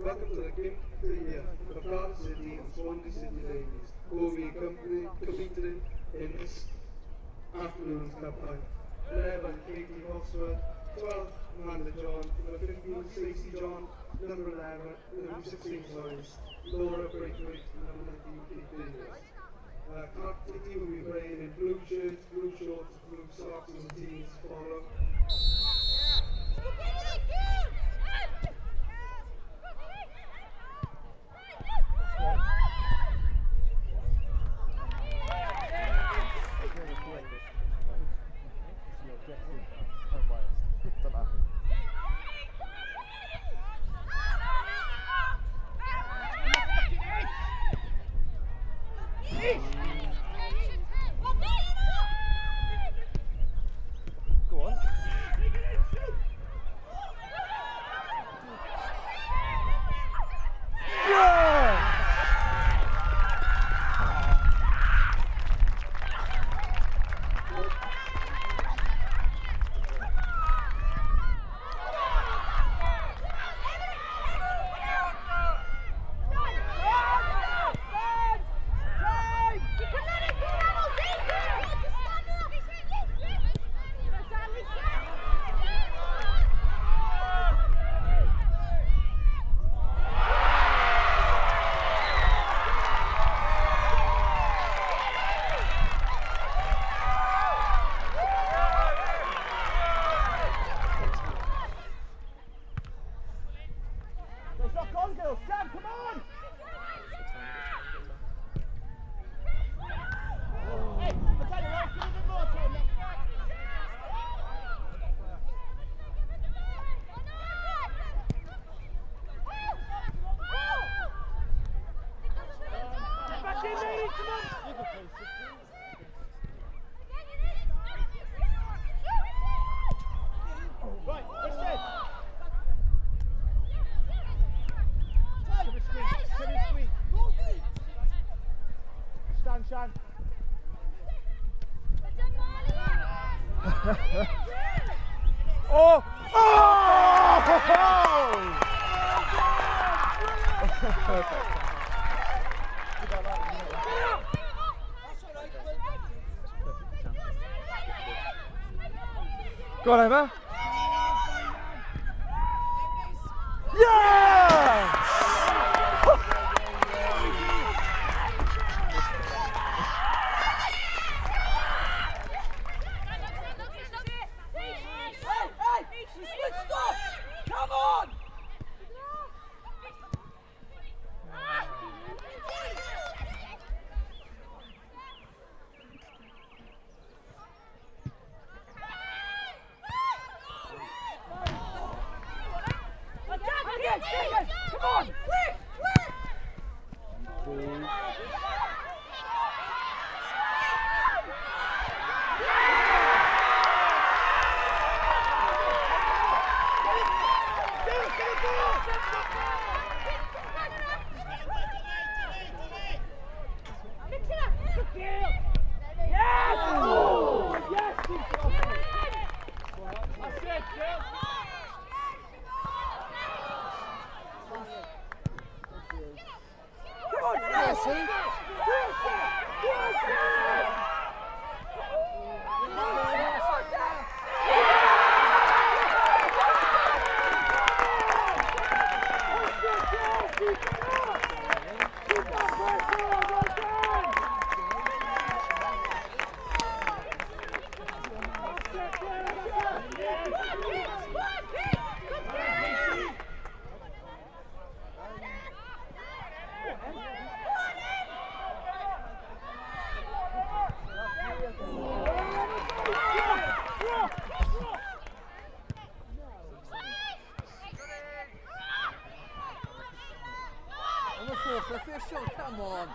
Welcome to the Cardiff City and Swansea City ladies, who will be competing in this afternoon's cup final. 11, Katie Hosford, 12, Amanda John, number 15, Stacey John, number 16, Laura Braithwaite, number 19, Kate Davis. Cardiff City will be playing in blue shirts, blue shorts, blue socks and tees follow. Oh! Oh! Perfect. Go on, Emma. Yeah! Come on! Quick! For official, come on.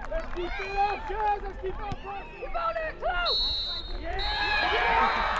Let's keep it up, guys. Let's keep it up. Keep on it, close. Yeah!